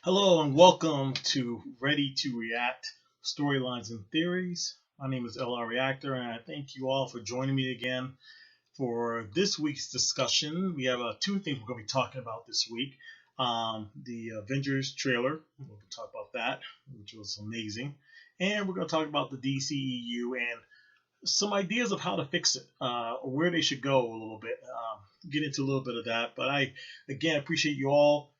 Hello and welcome to Ready to React Storylines and Theories. My name is LR Reactor, and I thank you all for joining me again for this week's discussion. We have two things we're going to be talking about this week. The Avengers trailer, we're going to talk about that, which was amazing. And we're going to talk about the DCEU and some ideas of how to fix it, or where they should go a little bit. Get into a little bit of that. But I, again, appreciate you all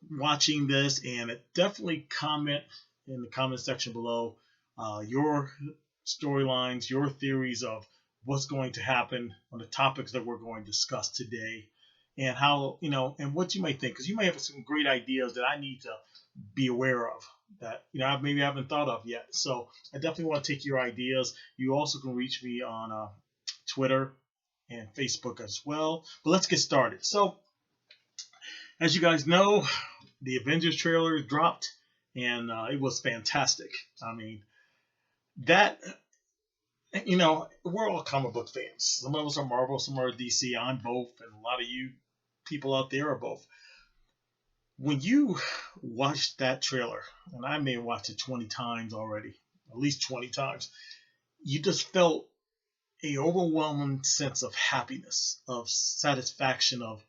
watching this, and definitely comment in the comment section below your storylines, your theories of what's going to happen on the topics that we're going to discuss today, and how and what you might think, because you may have some great ideas that I need to be aware of that maybe I haven't thought of yet. So I definitely want to take your ideas. You also can reach me on Twitter and Facebook as well. But let's get started. So as you guys know, the Avengers trailer dropped, and it was fantastic. I mean, that we're all comic book fans. Some of us are Marvel, some are DC. I'm both, and a lot of you people out there are both. When you watch that trailer, and I may have watched it 20 times already, at least 20 times, you just felt a overwhelming sense of happiness, of satisfaction, of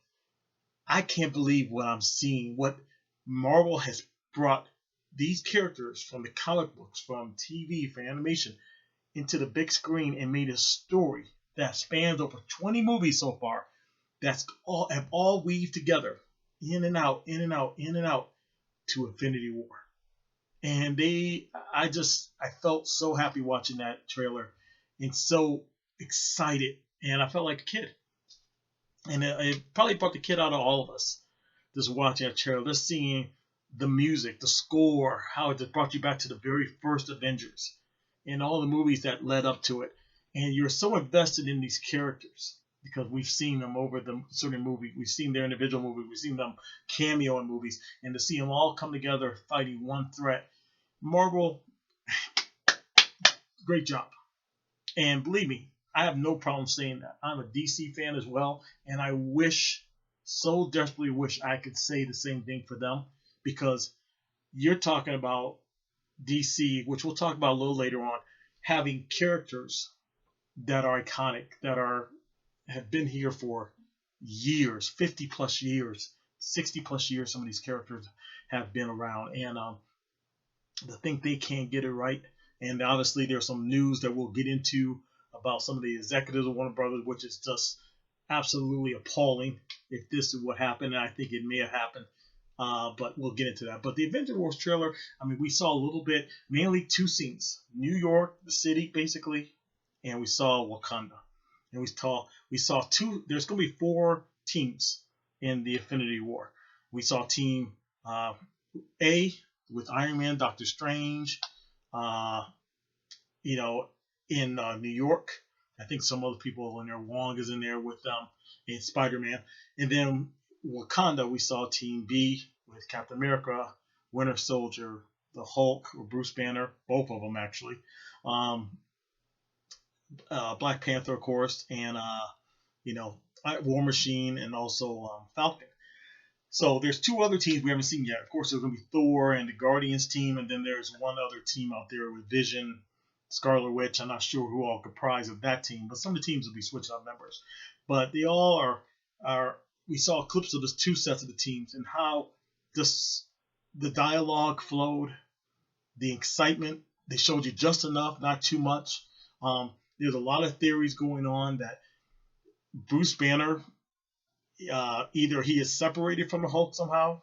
I can't believe what I'm seeing, what Marvel has brought these characters from the comic books, from TV, from animation, into the big screen and made a story that spans over 20 movies so far. That's all weaved together, in and out, in and out, in and out, to Infinity War. And I felt so happy watching that trailer, and so excited, and I felt like a kid. And it probably brought the kid out of all of us, just watching that trailer, just seeing the music, the score, how it just brought you back to the very first Avengers and all the movies that led up to it. And you're so invested in these characters because we've seen them over the certain movie. We've seen their individual movies. We've seen them cameo in movies. And to see them all come together fighting one threat. Marvel, great job. And believe me, I have no problem saying that. I'm a DC fan as well, and I so desperately wish I could say the same thing for them, because you're talking about DC, which we'll talk about a little later on, having characters that are iconic, that have been here for years, 50 plus years, 60 plus years. Some of these characters have been around, and to think they can't get it right. And obviously, there's some news that we'll get into about some of the executives of Warner Brothers, which is just absolutely appalling if this is what happened. And I think it may have happened, but we'll get into that. But the Avenger Wars trailer, I mean, we saw a little bit, mainly two scenes: New York, the city, basically, and we saw Wakanda. And we saw two. There's going to be four teams in the Infinity War. We saw Team A with Iron Man, Doctor Strange, uh, in New York. I think some other people in there. Wong is in there with them, and Spider-Man. And then Wakanda, we saw Team B with Captain America, Winter Soldier, the Hulk, or Bruce Banner, both of them actually. Um, Black Panther, of course, and War Machine, and also Falcon. So there's two other teams we haven't seen yet. Of course, there's going to be Thor and the Guardians team, and then there's one other team out there with Vision, Scarlet Witch. I'm not sure who all comprised of that team, but some of the teams will be switching out members. But they all are. We saw clips of the two sets of the teams and how the dialogue flowed, the excitement. They showed you just enough, not too much. There's a lot of theories going on that Bruce Banner, either he is separated from the Hulk somehow,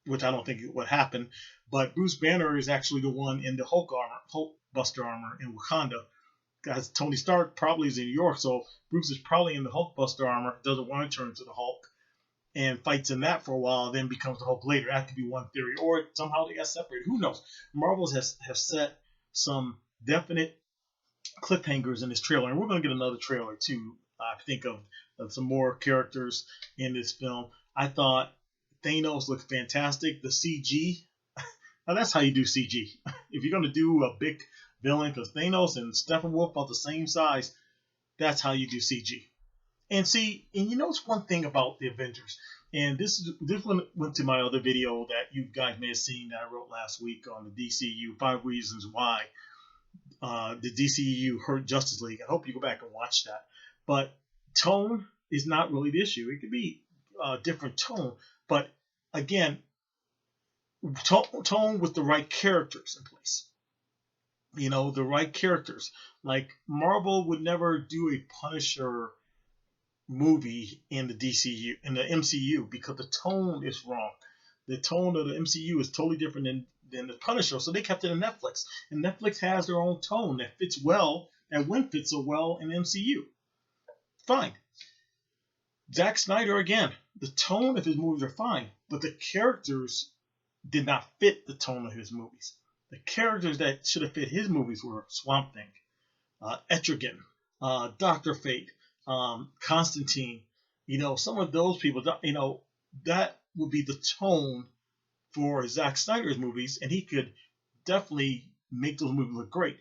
which I don't think would happen, but Bruce Banner is actually the one in the Hulk Buster armor in Wakanda. As Tony Stark probably is in New York, so Bruce is probably in the Hulk Buster armor, doesn't want to turn into the Hulk, and fights in that for a while, then becomes the Hulk later. That could be one theory, or somehow they got separated. Who knows? Marvel have set some definite cliffhangers in this trailer, and we're going to get another trailer too. I think of some more characters in this film. I thought Thanos looked fantastic. The CG, now that's how you do CG. If you're going to do a big villain, because Thanos and Steppenwolf are the same size, that's how you do CG. And see, and it's one thing about the Avengers. And this one went to my other video that you guys may have seen that I wrote last week on the DCEU 5 reasons why the DCEU hurt Justice League. I hope you go back and watch that. But tone is not really the issue. It could be a different tone, but again, tone with the right characters in place. The right characters. Like Marvel would never do a Punisher movie in the DCU in the MCU because the tone is wrong. The tone of the MCU is totally different than the Punisher, so they kept it in Netflix. And Netflix has their own tone that fits well, that wouldn't fit so well in MCU. Fine. Zack Snyder again, the tone of his movies are fine, but the characters did not fit the tone of his movies. The characters that should have fit his movies were Swamp Thing, Etrigan, Doctor Fate, Constantine. Some of those people. That would be the tone for Zack Snyder's movies, and he could definitely make those movies look great.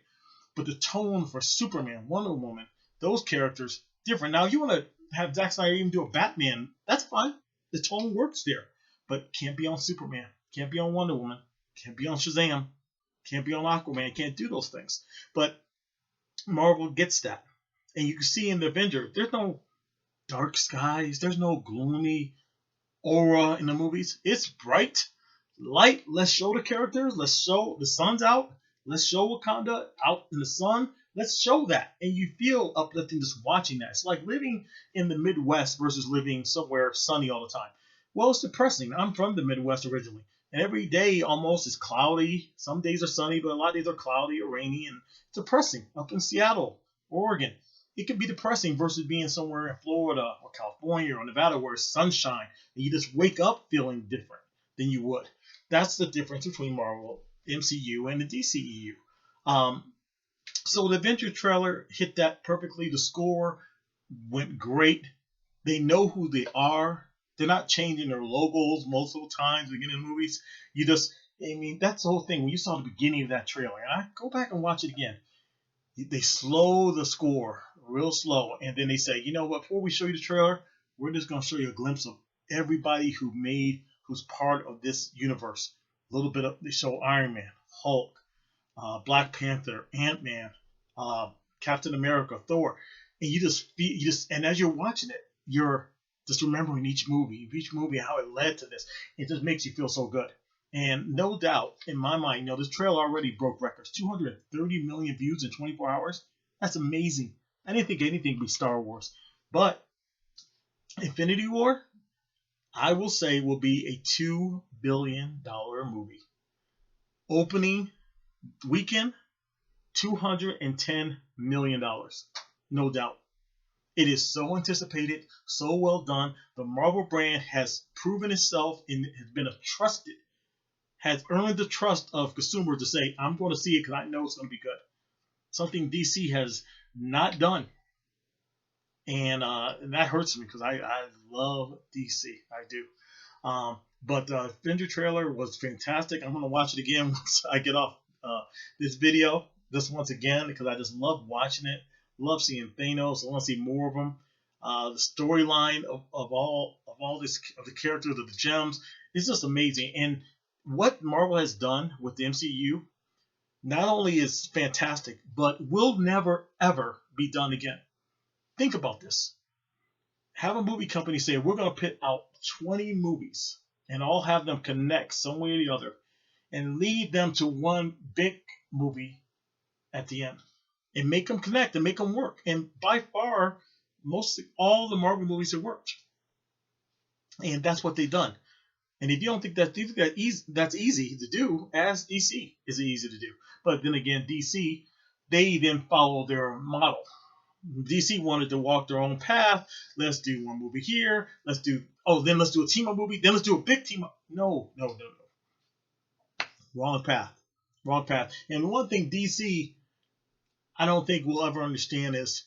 But the tone for Superman, Wonder Woman, those characters different. Now you want to have Zack Snyder even do a Batman, that's fine. The tone works there, but can't be on Superman, can't be on Wonder Woman, can't be on Shazam, can't be on Aquaman, can't do those things. But Marvel gets that. And you can see in the Avenger, there's no dark skies, there's no gloomy aura in the movies. It's bright, light. Let's show the characters. Let's show the sun's out. Let's show Wakanda out in the sun. Let's show that. And you feel uplifting just watching that. It's like living in the Midwest versus living somewhere sunny all the time. Well, it's depressing. I'm from the Midwest originally. And every day almost is cloudy. Some days are sunny, but a lot of days are cloudy or rainy. And it's depressing. Up in Seattle, Oregon, it can be depressing versus being somewhere in Florida or California or Nevada where it's sunshine and you just wake up feeling different than you would. That's the difference between Marvel, MCU, and the DCEU. So the Avenger trailer hit that perfectly. The score went great. They know who they are. They're not changing their logos multiple times beginning of movies. That's the whole thing. When you saw the beginning of that trailer, and I go back and watch it again, they slow the score real slow, and then they say, you know what, before we show you the trailer, we're just going to show you a glimpse of everybody who's part of this universe. A little bit of, they show Iron Man, Hulk, Black Panther, Ant-Man, Captain America, Thor, and and as you're watching it, you're just remembering each movie how it led to this. It just makes you feel so good. And no doubt, in my mind, this trailer already broke records. 230 million views in 24 hours. That's amazing. I didn't think anything would be Star Wars. But Infinity War, I will say, will be a $2 billion movie. Opening weekend, $210 million. No doubt. It is so anticipated, so well done. The Marvel brand has proven itself and has been has earned the trust of consumers to say, I'm going to see it because I know it's going to be good. Something DC has not done. And that hurts me because I love DC. I do. But the Avenger trailer was fantastic. I'm going to watch it again once I get off this video. This once again because I just love watching it. Love seeing Thanos. I want to see more of them. The storyline of all the characters of the gems is just amazing. And what Marvel has done with the MCU not only is fantastic, but will never ever be done again. Think about this. Have a movie company say, we're going to put out 20 movies and all have them connect some way or the other and lead them to one big movie at the end and make them connect and make them work. And by far, mostly all the Marvel movies have worked. And that's what they've done. And if you don't think that's easy to do, as DC is easy to do. But then again, DC, they then follow their model. DC wanted to walk their own path. Let's do one movie here. Then let's do a team-up movie. Then let's do a big team-up. No. Wrong path. And one thing DC, I don't think we'll ever understand is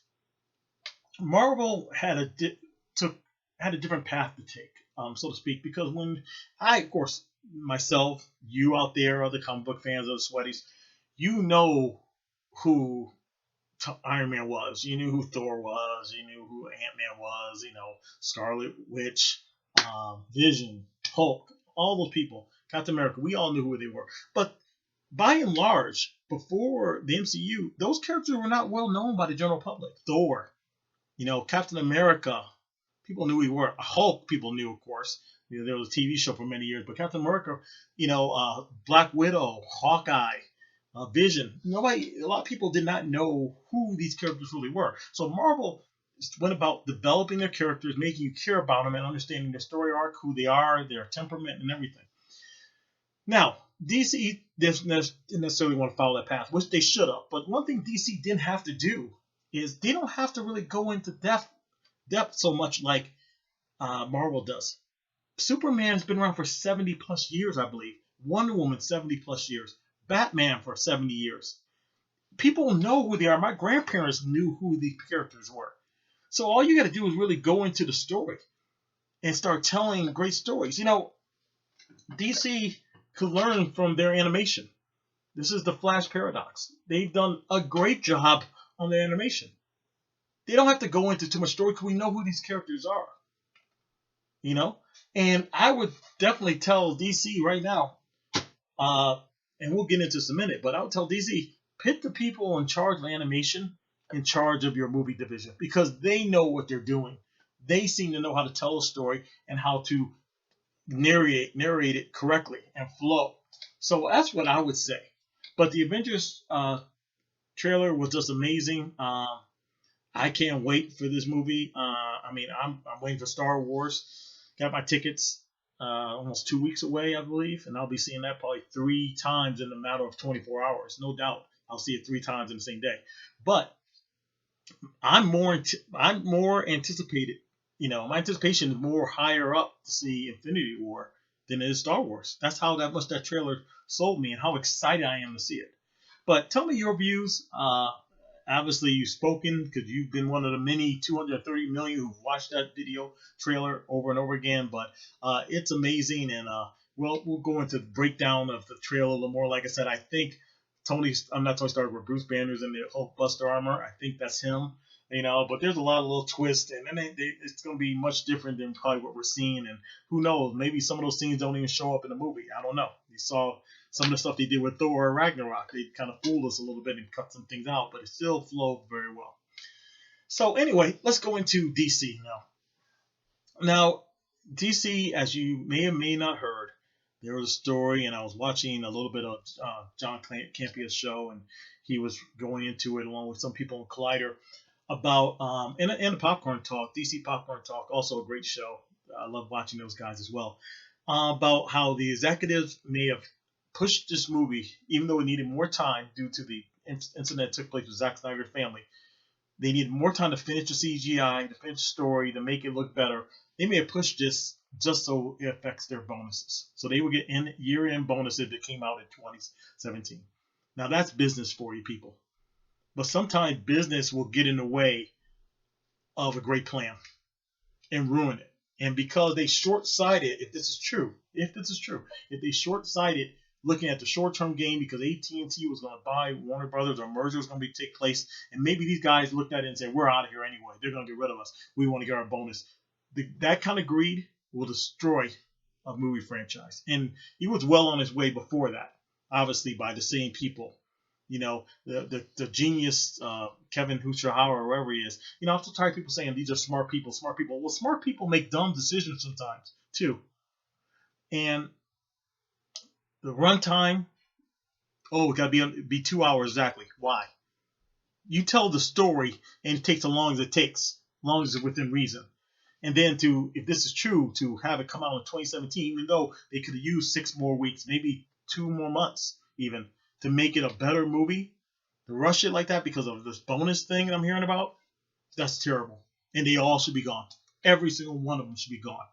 Marvel had a different path to take, so to speak, because when of course, myself, you out there, other comic book fans, other sweaties, you know who Iron Man was. You knew who Thor was. You knew who Ant-Man was. Scarlet Witch, Vision, Hulk, all those people, Captain America, we all knew who they were. But by and large, before the MCU, those characters were not well known by the general public. Thor, Captain America, people knew who he were. Hulk, people knew, of course. There was a TV show for many years, but Captain America, Black Widow, Hawkeye, Vision. Nobody, a lot of people did not know who these characters really were. So Marvel went about developing their characters, making you care about them, and understanding their story arc, who they are, their temperament, and everything. Now, DC didn't necessarily want to follow that path, which they should have. But one thing DC didn't have to do is they don't have to really go into depth so much like Marvel does. Superman's been around for 70 plus years, I believe. Wonder Woman, 70 plus years. Batman for 70 years. People know who they are. My grandparents knew who these characters were. So all you got to do is really go into the story and start telling great stories. DC could learn from their animation. This is the Flash paradox. They've done a great job on their animation. They don't have to go into too much story because we know who these characters are. And I would definitely tell DC right now, and we'll get into this in a minute, but I would tell DC, put the people in charge of animation in charge of your movie division because they know what they're doing. They seem to know how to tell a story and how to narrate it correctly and flow. So that's what I would say. But the Avengers trailer was just amazing. I can't wait for this movie. I'm waiting for Star Wars. Got my tickets almost 2 weeks away, I believe, and I'll be seeing that probably 3 times in a matter of 24 hours. No doubt, I'll see it 3 times in the same day. But I'm more anticipated. My anticipation is more higher up to see Infinity War than it is Star Wars. That's how much that trailer sold me and how excited I am to see it. But tell me your views. Obviously, you've spoken because you've been one of the many 230 million who've watched that video trailer over and over again. But it's amazing, and we'll go into the breakdown of the trailer a little more. Like I said, I think I'm not Tony Stark, but Bruce Banner's in the Hulk Buster armor. I think that's him. But there's a lot of little twists, and it's going to be much different than probably what we're seeing. And who knows? Maybe some of those scenes don't even show up in the movie. I don't know. You saw some of the stuff they did with Thor or Ragnarok. They kind of fooled us a little bit and cut some things out, but it still flowed very well. So anyway, let's go into DC now. Now, DC, as you may or may not heard, there was a story, and I was watching a little bit of John Campia's show, and he was going into it along with some people in Collider about and the Popcorn Talk, DC Popcorn Talk, also a great show. I love watching those guys as well. About how the executives may have pushed this movie, even though it needed more time due to the incident that took place with Zack Snyder's family. They needed more time to finish the CGI, to finish the story, to make it look better. They may have pushed this just so it affects their bonuses. So they will get year-end bonuses that came out in 2017. Now that's business for you people. But sometimes business will get in the way of a great plan and ruin it. And because they short-sighted, if this is true, if they short-sighted looking at the short-term gain because AT&T was going to buy Warner Brothers or merger was going to take place, and maybe these guys looked at it and said, we're out of here anyway. They're going to get rid of us. We want to get our bonus. That kind of greed will destroy a movie franchise. And he was well on his way before that, obviously by the same people. The genius Kevin Huchahara or whoever he is. I'm so tired of people saying these are smart people. Well, smart people make dumb decisions sometimes too. And the runtime, it got to be 2 hours exactly. Why? You tell the story and it takes as long as it takes, as long as it's within reason. And then if this is true, to have it come out in 2017, even though they could have used 6 more weeks, maybe 2 more months even, to make it a better movie, to rush it like that because of this bonus thing that I'm hearing about, that's terrible. And they all should be gone. Every single one of them should be gone.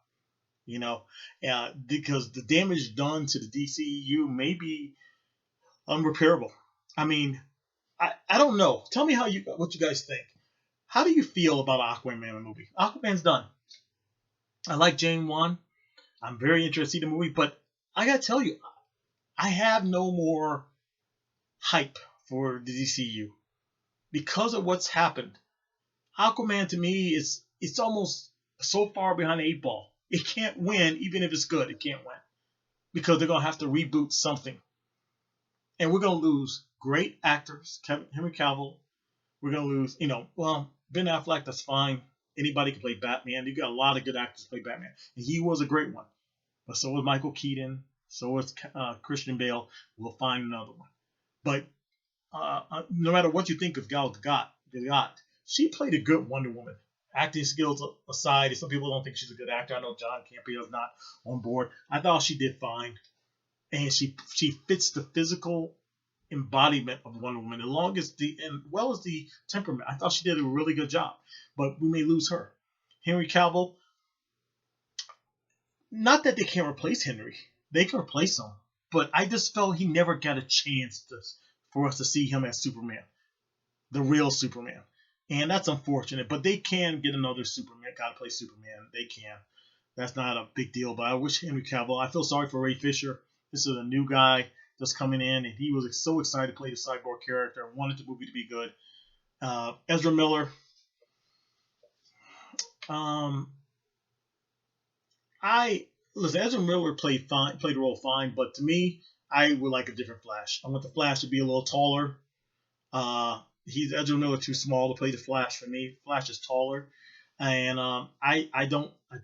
Because the damage done to the DCEU may be unrepairable. I mean, I don't know. Tell me what you guys think. How do you feel about Aquaman movie? Aquaman's done. I like Jane Wan. I'm very interested in the movie, but I gotta tell you, I have no more hype for the DCU because of what's happened. Aquaman to me it's almost so far behind the 8 ball. It can't win, even if it's good. It can't win because they're gonna have to reboot something, and we're gonna lose great actors. Henry Cavill. We're gonna lose. Ben Affleck. That's fine. Anybody can play Batman. You got a lot of good actors to play Batman, and he was a great one. But so was Michael Keaton. So was Christian Bale. We'll find another one. But no matter what you think of Gal Gadot, she played a good Wonder Woman. Acting skills aside, some people don't think she's a good actor. I know John Campea is not on board. I thought she did fine, and she fits the physical embodiment of Wonder Woman, as well as the temperament. I thought she did a really good job, but we may lose her. Henry Cavill, not that they can't replace Henry, they can replace him, but I just felt he never got a chance for us to see him as Superman, the real Superman. And that's unfortunate, but they can get another Superman guy to play Superman. They can. That's not a big deal, but I wish Henry Cavill. I feel sorry for Ray Fisher. This is a new guy just coming in, and he was so excited to play the cyborg character. Wanted the movie to be good. Ezra Miller. Ezra Miller played the role fine, but to me, I would like a different Flash. I want the Flash to be a little taller. He's Ezra Miller too small to play the Flash for me. Flash is taller, and I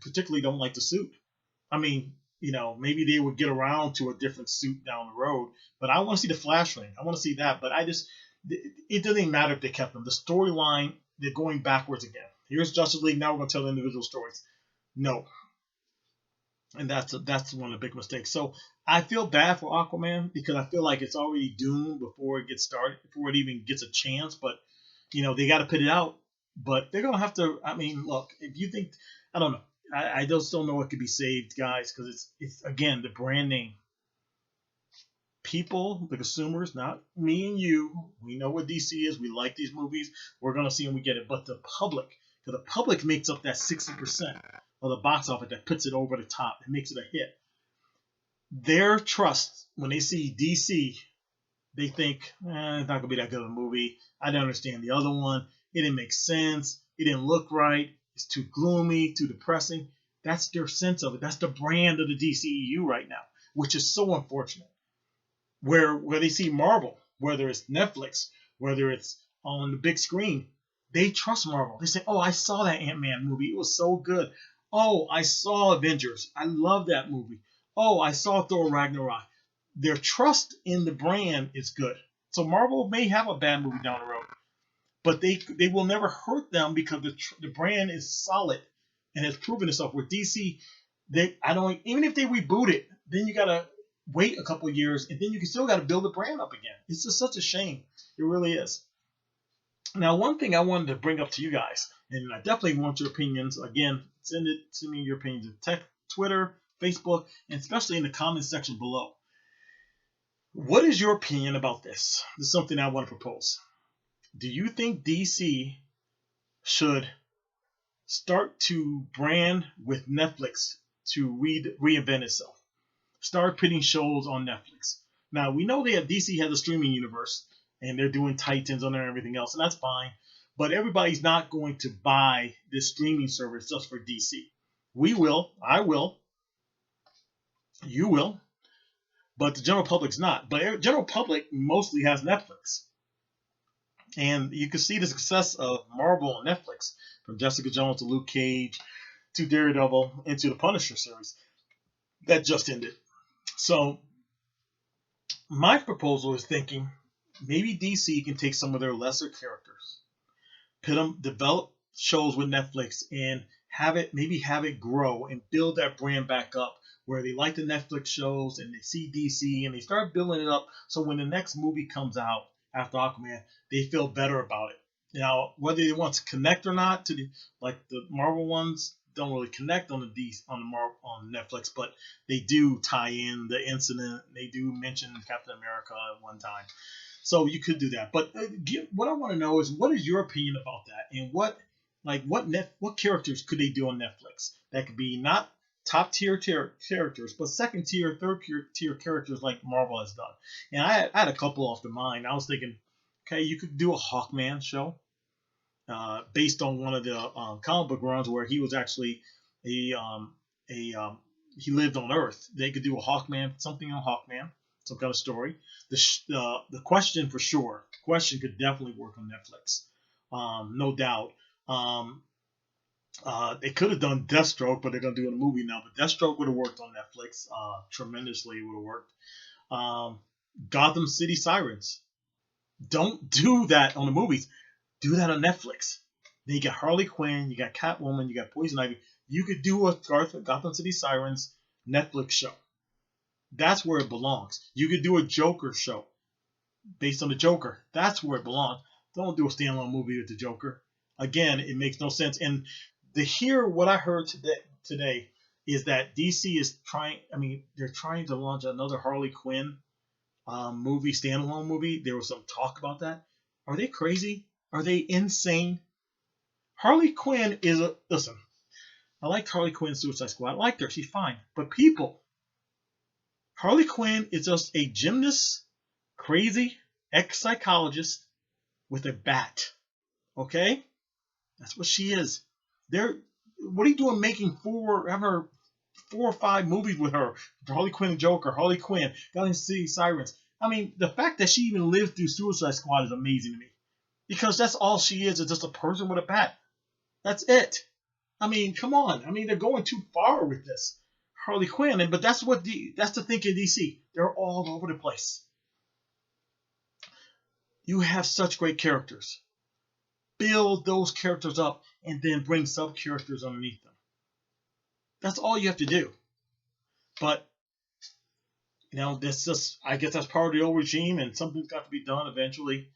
particularly don't like the suit. I mean, maybe they would get around to a different suit down the road, but I want to see the Flash ring. I want to see that, but it doesn't matter if they kept them. The storyline, they're going backwards again. Here's Justice League. Now we're going to tell individual stories. No, and that's one of the big mistakes. So I feel bad for Aquaman because I feel like it's already doomed before it gets started, before it even gets a chance. But they got to put it out. But they're gonna have to. I mean, look, if you think, I don't know, I just don't know what could be saved, guys, because it's again the brand name. People, the consumers, not me and you, we know what DC is. We like these movies. We're gonna see them, we get it. But the public, because the public makes up that 60% of the box office that puts it over the top and makes it a hit. Their trust when they see DC, they think it's not gonna be that good of a movie. I don't understand the other one. It didn't make sense. It didn't look right. It's too gloomy, too depressing. That's their sense of it. That's the brand of the DCEU right now, which is so unfortunate. Where they see Marvel, whether it's Netflix, whether it's on the big screen, they trust Marvel. They say, "Oh, I saw that Ant-Man movie. It was so good. Oh, I saw Avengers. I love that movie. Oh, I saw Thor Ragnarok." Their trust in the brand is good. So Marvel may have a bad movie down the road, but they will never hurt them because the brand is solid and has proven itself. With DC, even if they reboot it, then you gotta wait a couple of years, and then you still got to build the brand up again. It's just such a shame. It really is. Now, one thing I wanted to bring up to you guys, and I definitely want your opinions. Again, send me your opinions in Twitter, Facebook, and especially in the comments section below. What is your opinion about this? This is something I want to propose. Do you think DC should start to brand with Netflix to reinvent itself? Start putting shows on Netflix. Now, we know DC has a streaming universe, and they're doing Titans on there and everything else, and that's fine. But everybody's not going to buy this streaming service just for DC. We will. I will. You will. But the general public's not. But the general public mostly has Netflix. And you can see the success of Marvel on Netflix, from Jessica Jones to Luke Cage to Daredevil into the Punisher series that just ended. So my proposal is thinking maybe DC can take some of their lesser characters, develop shows with Netflix, and have it grow and build that brand back up where they like the Netflix shows and they see DC and they start building it up so when the next movie comes out after Aquaman, they feel better about it. Now, whether they want to connect or not to the Marvel ones, don't really connect on on Netflix, but they do tie in the incident. They do mention Captain America at one time, so you could do that. But what I want to know is, what is your opinion about that, and what characters could they do on Netflix that could be not top tier characters, but second tier, third tier characters like Marvel has done. And I had a couple off the mind. I was thinking, okay, you could do a Hawkman show. Based on one of the comic book runs where he was actually he lived on Earth. They could do a Hawkman, something on Hawkman, some kind of story. The Question for sure. Question could definitely work on Netflix, no doubt. Um, they could have done Deathstroke, but they're gonna do it in a movie now. But Deathstroke would have worked on Netflix tremendously. It would have worked. Um, Gotham City Sirens. Don't do that on the movies. Do that on Netflix. Then you got Harley Quinn, you got Catwoman, you got Poison Ivy. You could do a Gotham City Sirens Netflix show. That's where it belongs. You could do a Joker show based on the Joker. That's where it belongs. Don't do a standalone movie with the Joker. Again, it makes no sense. And to hear what I heard today is that DC is trying. I mean, they're trying to launch another Harley Quinn movie, standalone movie. There was some talk about that. Are they crazy? Are they insane? Harley Quinn is a listen. I liked Harley Quinn Suicide Squad. I liked her. She's fine. But people, Harley Quinn is just a gymnast, crazy ex-psychologist with a bat. Okay? That's what she is. What are you doing making having her 4 or 5 movies with her? Harley Quinn and Joker, Harley Quinn, Gotham City Sirens. I mean, the fact that she even lived through Suicide Squad is amazing to me. Because that's all she is just a person with a bat. That's it. I mean, come on. I mean, they're going too far with this. Harley Quinn, but that's the thing in DC. They're all over the place. You have such great characters. Build those characters up and then bring sub characters underneath them. That's all you have to do. But I guess that's part of the old regime, and something's got to be done eventually.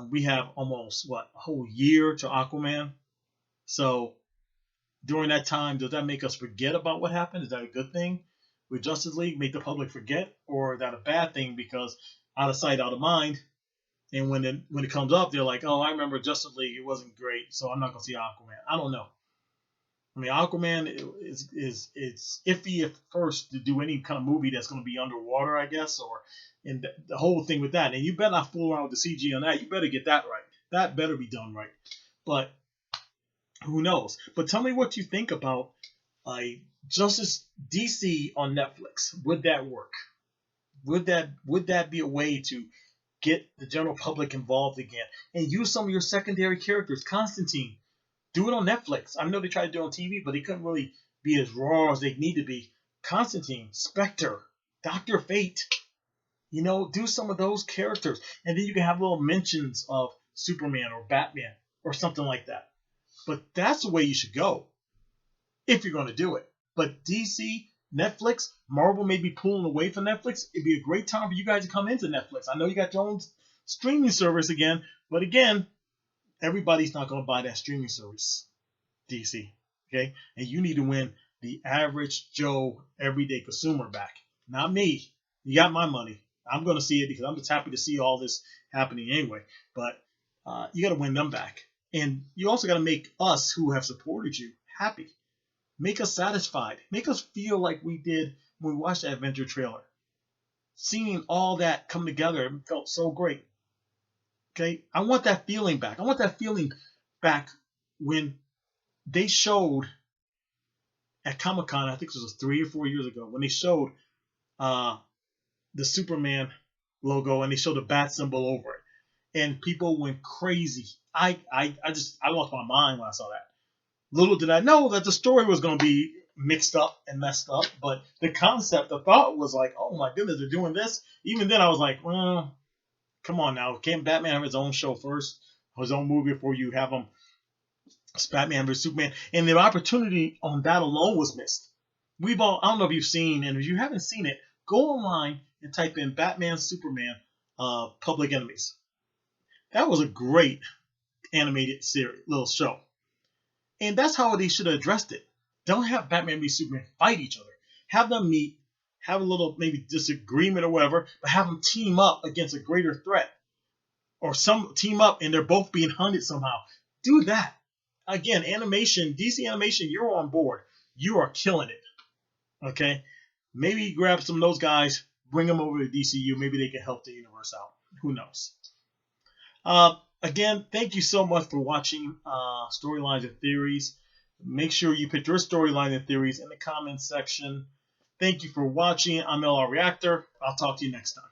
We have almost a whole year to Aquaman. So during that time, does that make us forget about what happened? Is that a good thing with Justice League? Make the public forget, or is that a bad thing because out of sight, out of mind? And when it comes up, they're like, "Oh, I remember Justice League. It wasn't great, so I'm not gonna see Aquaman." I don't know. I mean, Aquaman is it's iffy at first to do any kind of movie that's going to be underwater, I guess, and the whole thing with that. And you better not fool around with the CG on that. You better get that right. That better be done right. But who knows? But tell me what you think about Justice DC on Netflix. Would that work? Would that be a way to get the general public involved again and use some of your secondary characters? Constantine. Do it on Netflix. I know they tried to do it on TV, but they couldn't really be as raw as they need to be. Constantine, Spectre, Dr. Fate. Do some of those characters. And then you can have little mentions of Superman or Batman or something like that. But that's the way you should go if you're going to do it. But DC, Netflix, Marvel may be pulling away from Netflix. It'd be a great time for you guys to come into Netflix. I know you got your own streaming service again, but again, everybody's not going to buy that streaming service, DC. Okay? And you need to win the average Joe everyday consumer back. Not me. You got my money. I'm going to see it because I'm just happy to see all this happening anyway. But you got to win them back. And you also got to make us who have supported you happy. Make us satisfied. Make us feel like we did when we watched that Avenger trailer. Seeing all that come together, it felt so great. Okay, I want that feeling back. I want that feeling back when they showed at Comic-Con, I think it was 3 or 4 years ago, when they showed the Superman logo and they showed the bat symbol over it. And people went crazy. I lost my mind when I saw that. Little did I know that the story was going to be mixed up and messed up, but the concept, the thought was like, oh my goodness, they're doing this. Even then I was like, come on now. Can't Batman have his own show first? His own movie before you have him Batman vs. Superman? And the opportunity on that alone was missed. I don't know if you've seen, and if you haven't seen it, go online and type in Batman Superman Public Enemies. That was a great animated series, little show. And that's how they should have addressed it. Don't have Batman v Superman fight each other. Have them meet, have a little maybe disagreement or whatever, but have them team up against a greater threat. Or some team up and they're both being hunted somehow. Do that. Again, animation, DC animation, you're on board. You are killing it. Okay? Maybe grab some of those guys, bring them over to DCU. Maybe they can help the universe out. Who knows? Again, thank you so much for watching Storylines and Theories. Make sure you put your storyline and theories in the comments section. Thank you for watching. I'm LR Reactor. I'll talk to you next time.